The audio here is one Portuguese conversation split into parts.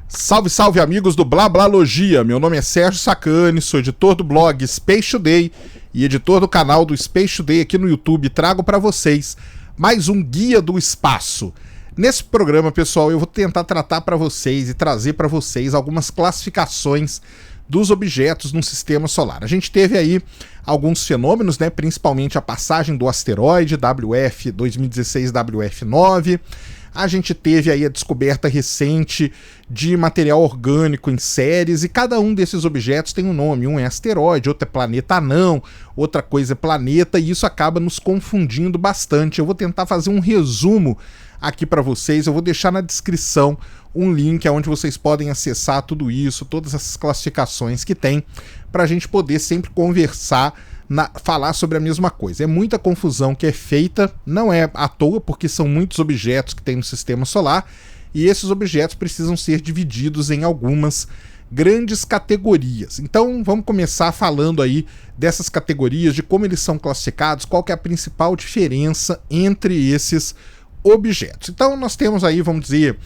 Salve, salve amigos do Blablalogia, meu nome é Sérgio Sacani, sou editor do blog Space Today e editor do canal do Space Today aqui no YouTube. Trago para vocês mais um Guia do Espaço. Nesse programa, pessoal, eu vou tentar tratar para vocês e trazer para vocês algumas classificações dos objetos no sistema solar. A gente teve aí alguns fenômenos, né, principalmente a passagem do asteroide WF 2016 WF9. A gente teve aí a descoberta recente de material orgânico em séries e cada um desses objetos tem um nome. Um é asteroide, outro é planeta anão, outra coisa é planeta, e isso acaba nos confundindo bastante. Eu vou tentar fazer um resumo aqui para vocês. Eu vou deixar na descrição um link onde vocês podem acessar tudo isso, todas essas classificações que tem, para a gente poder sempre conversar, falar sobre a mesma coisa. É muita confusão que é feita, não é à toa, porque são muitos objetos que tem no sistema solar, e esses objetos precisam ser divididos em algumas grandes categorias. Então vamos começar falando aí dessas categorias, de como eles são classificados, qual que é a principal diferença entre esses objetos. Então nós temos aí, vamos dizer,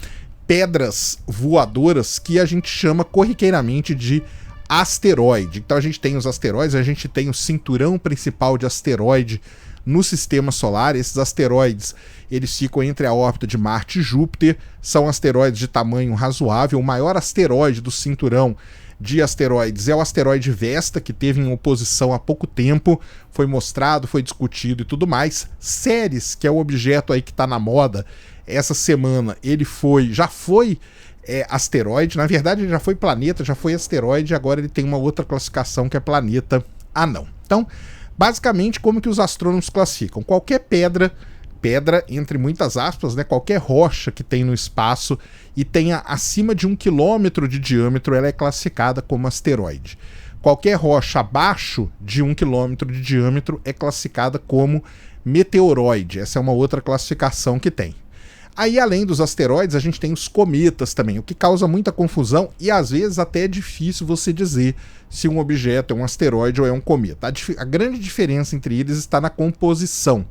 pedras voadoras que a gente chama corriqueiramente de asteroide. Então a gente tem os asteroides, a gente tem o cinturão principal de asteroide no sistema solar. Esses asteroides, eles ficam entre a órbita de Marte e Júpiter, são asteroides de tamanho razoável. O maior asteroide do cinturão de asteroides é o asteroide Vesta, que teve em oposição há pouco tempo, foi mostrado, foi discutido e tudo mais. Ceres, que é o objeto aí que está na moda essa semana, ele já foi asteroide. Na verdade ele já foi planeta, já foi asteroide, agora ele tem uma outra classificação que é planeta anão. Então, basicamente, como que os astrônomos classificam? Qualquer pedra entre muitas aspas, né, qualquer rocha que tem no espaço e tenha acima de 1 quilômetro de diâmetro, ela é classificada como asteroide. Qualquer rocha abaixo de 1 quilômetro de diâmetro é classificada como meteoroide. Essa é uma outra classificação que tem. Aí, além dos asteroides, a gente tem os cometas também, o que causa muita confusão e às vezes até é difícil você dizer se um objeto é um asteroide ou é um cometa. A grande diferença entre eles está na composição.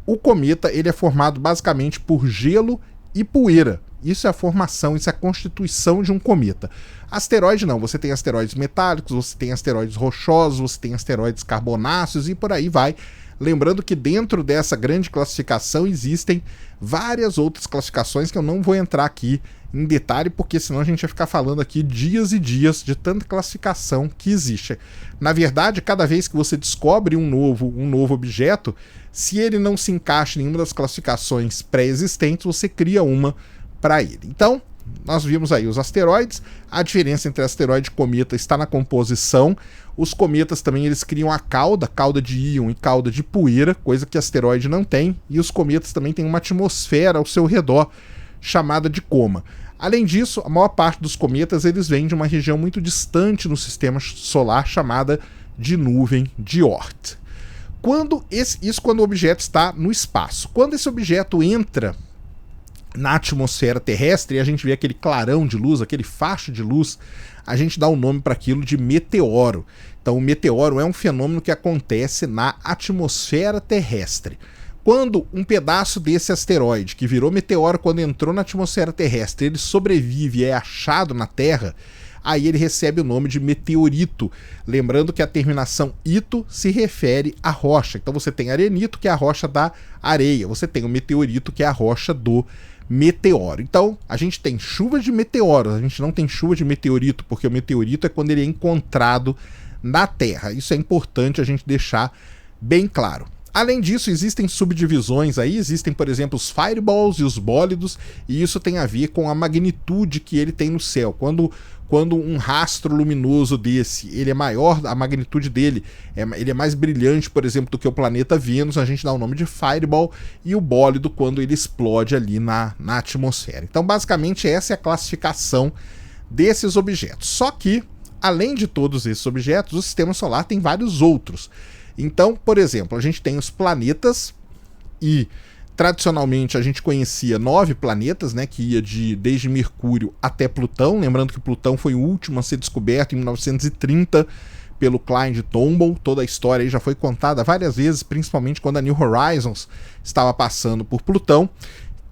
O cometa, ele é formado basicamente por gelo e poeira. Isso é a formação, isso é a constituição de um cometa. Asteroide não, você tem asteroides metálicos, você tem asteroides rochosos, você tem asteroides carbonáceos e por aí vai. Lembrando que dentro dessa grande classificação existem várias outras classificações que eu não vou entrar aqui em detalhe, porque senão a gente vai ficar falando aqui dias e dias de tanta classificação que existe. Na verdade, cada vez que você descobre um novo objeto, se ele não se encaixa em nenhuma das classificações pré-existentes, você cria uma para ele. Então, nós vimos aí os asteroides. A diferença entre asteroide e cometa está na composição. Os cometas também, eles criam a cauda de íon e cauda de poeira, coisa que asteroide não tem, e os cometas também têm uma atmosfera ao seu redor, chamada de coma. Além disso, a maior parte dos cometas, eles vêm de uma região muito distante no sistema solar, chamada de nuvem de Oort. Quando o objeto está no espaço. Quando esse objeto entra na atmosfera terrestre e a gente vê aquele clarão de luz, aquele facho de luz, a gente dá o nome para aquilo de meteoro. Então o meteoro é um fenômeno que acontece na atmosfera terrestre. Quando um pedaço desse asteroide, que virou meteoro quando entrou na atmosfera terrestre, ele sobrevive e é achado na Terra, aí ele recebe o nome de meteorito. Lembrando que a terminação ito se refere à rocha. Então você tem arenito, que é a rocha da areia. Você tem o meteorito, que é a rocha do meteoro. Então a gente tem chuva de meteoros, a gente não tem chuva de meteorito, porque o meteorito é quando ele é encontrado na Terra. Isso é importante a gente deixar bem claro. Além disso, existem subdivisões aí, existem, por exemplo, os fireballs e os bólidos, e isso tem a ver com a magnitude que ele tem no céu. Quando um rastro luminoso desse, ele é maior, a magnitude dele, ele é mais brilhante, por exemplo, do que o planeta Vênus, a gente dá o nome de fireball, e o bólido quando ele explode ali na atmosfera. Então, basicamente, essa é a classificação desses objetos. Só que, além de todos esses objetos, o sistema solar tem vários outros. Então, por exemplo, a gente tem os planetas e tradicionalmente a gente conhecia 9 planetas, né, que ia desde Mercúrio até Plutão. Lembrando que Plutão foi o último a ser descoberto em 1930 pelo Clyde Tombaugh. Toda a história aí já foi contada várias vezes, principalmente quando a New Horizons estava passando por Plutão.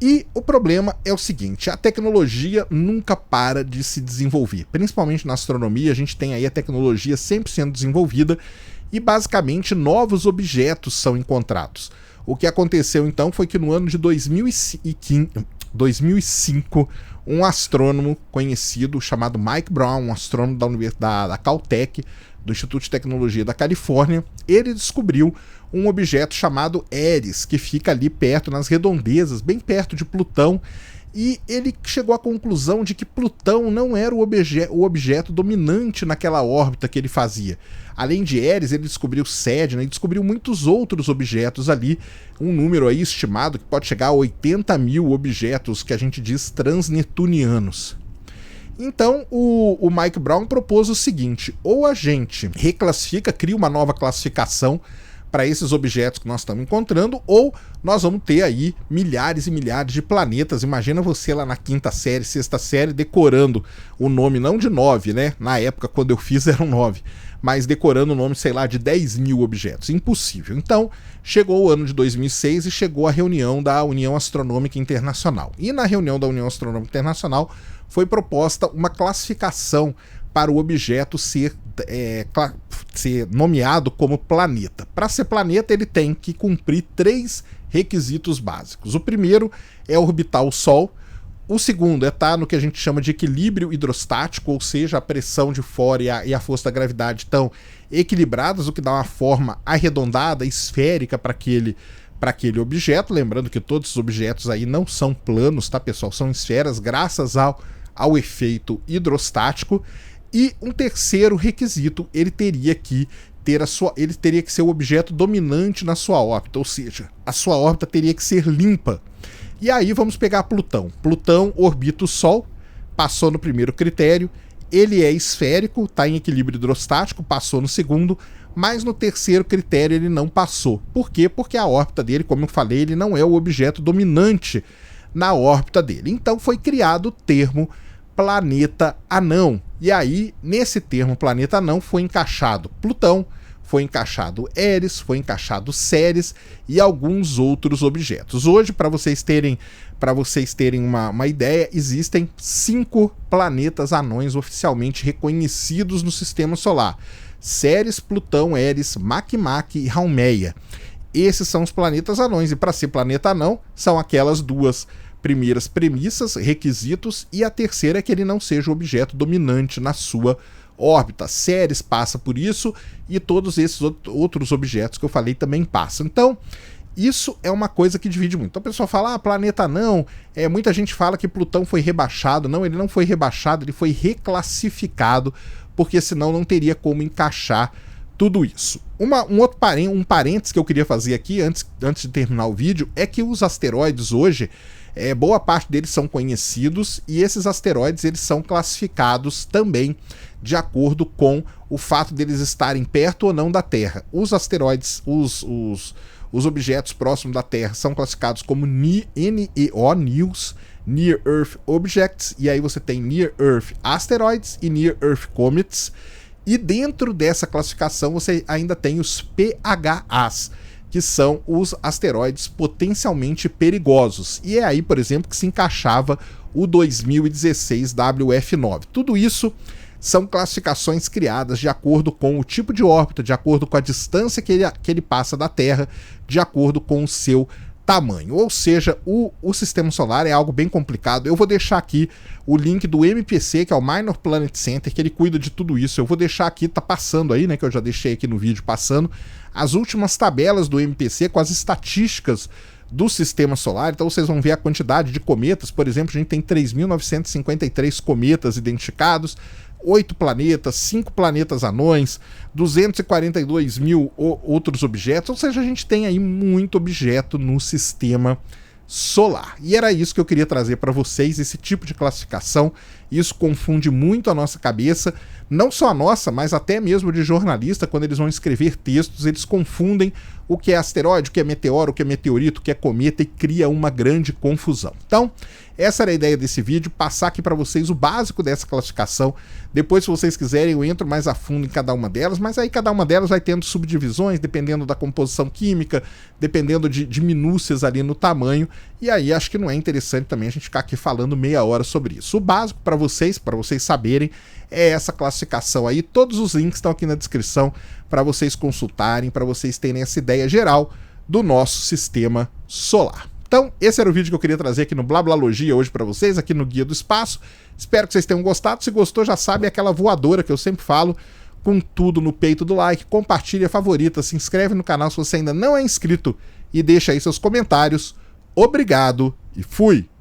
E o problema é o seguinte, a tecnologia nunca para de se desenvolver. Principalmente na astronomia, a gente tem aí a tecnologia sempre sendo desenvolvida e basicamente novos objetos são encontrados. O que aconteceu então foi que no ano de 2005, um astrônomo conhecido chamado Mike Brown, um astrônomo da Caltech, do Instituto de Tecnologia da Califórnia, ele descobriu um objeto chamado Eris, que fica ali perto, nas redondezas, bem perto de Plutão, e ele chegou à conclusão de que Plutão não era o objeto dominante naquela órbita que ele fazia. Além de Eris, ele descobriu Sedna e descobriu muitos outros objetos ali, um número aí estimado que pode chegar a 80 mil objetos que a gente diz transneptunianos. Então o Mike Brown propôs o seguinte, ou a gente reclassifica, cria uma nova classificação para esses objetos que nós estamos encontrando, ou nós vamos ter aí milhares e milhares de planetas. Imagina você lá na quinta série, sexta série, decorando o nome, não de 9, né? Na época, quando eu fiz, eram 9, mas decorando o nome, sei lá, de 10 mil objetos. Impossível. Então, chegou o ano de 2006 e chegou a reunião da União Astronômica Internacional. E na reunião da União Astronômica Internacional foi proposta uma classificação para o objeto ser nomeado como planeta. Para ser planeta, ele tem que cumprir 3 requisitos básicos. O primeiro é orbitar o Sol. O segundo é estar no que a gente chama de equilíbrio hidrostático, ou seja, a pressão de fora e a força da gravidade estão equilibradas, o que dá uma forma arredondada, esférica para aquele objeto. Lembrando que todos os objetos aí não são planos, tá, pessoal? São esferas, graças ao efeito hidrostático. E um terceiro requisito, ele teria que ser o objeto dominante na sua órbita, ou seja, a sua órbita teria que ser limpa. E aí vamos pegar Plutão. Plutão orbita o Sol, passou no primeiro critério, ele é esférico, está em equilíbrio hidrostático, passou no segundo, mas no terceiro critério ele não passou. Por quê? Porque a órbita dele, como eu falei, ele não é o objeto dominante na órbita dele. Então foi criado o termo planeta anão. E aí, nesse termo planeta anão, foi encaixado Plutão, foi encaixado Eris, foi encaixado Ceres e alguns outros objetos. Hoje, para vocês terem uma ideia, existem 5 planetas anões oficialmente reconhecidos no Sistema Solar: Ceres, Plutão, Eris, Makemake e Haumea. Esses são os planetas anões, e para ser planeta anão, são aquelas 2 primeiras premissas, requisitos, e a terceira é que ele não seja o objeto dominante na sua órbita. Ceres passa por isso e todos esses outros objetos que eu falei também passam. Então, isso é uma coisa que divide muito. Então o pessoal fala, planeta não, muita gente fala que Plutão foi rebaixado. Não, ele não foi rebaixado, ele foi reclassificado, porque senão não teria como encaixar tudo isso. Um parênteses que eu queria fazer aqui, antes de terminar o vídeo, é que os asteroides hoje, boa parte deles são conhecidos, e esses asteroides eles são classificados também de acordo com o fato deles estarem perto ou não da Terra. Os asteroides, os objetos próximos da Terra, são classificados como NEO, Near Earth Objects, e aí você tem Near Earth Asteroids e Near Earth Comets, e dentro dessa classificação você ainda tem os PHAs, que são os asteroides potencialmente perigosos. E é aí, por exemplo, que se encaixava o 2016 WF9. Tudo isso são classificações criadas de acordo com o tipo de órbita, de acordo com a distância que ele passa da Terra, de acordo com o seu tamanho. Ou seja, o Sistema Solar é algo bem complicado. Eu vou deixar aqui o link do MPC, que é o Minor Planet Center, que ele cuida de tudo isso. Eu vou deixar aqui, tá passando aí, né, que eu já deixei aqui no vídeo passando, as últimas tabelas do MPC com as estatísticas do Sistema Solar. Então vocês vão ver a quantidade de cometas. Por exemplo, a gente tem 3.953 cometas identificados, 8 planetas, 5 planetas anões, 242 mil outros objetos, ou seja, a gente tem aí muito objeto no Sistema Solar. E era isso que eu queria trazer para vocês, esse tipo de classificação. Isso confunde muito a nossa cabeça, não só a nossa, mas até mesmo de jornalista. Quando eles vão escrever textos, eles confundem o que é asteroide, o que é meteoro, o que é meteorito, o que é cometa, e cria uma grande confusão. Então, essa era a ideia desse vídeo, passar aqui para vocês o básico dessa classificação. Depois, se vocês quiserem, eu entro mais a fundo em cada uma delas, mas aí cada uma delas vai tendo subdivisões, dependendo da composição química, dependendo de minúcias ali no tamanho, e aí acho que não é interessante também a gente ficar aqui falando meia hora sobre isso. O básico para vocês saberem, é essa classificação aí. Todos os links estão aqui na descrição para vocês consultarem, para vocês terem essa ideia geral do nosso sistema solar. Então, esse era o vídeo que eu queria trazer aqui no Blablalogia hoje para vocês, aqui no Guia do Espaço. Espero que vocês tenham gostado. Se gostou, já sabe, é aquela voadora que eu sempre falo, com tudo no peito do like. Compartilha, favorita, se inscreve no canal se você ainda não é inscrito e deixa aí seus comentários. Obrigado e fui!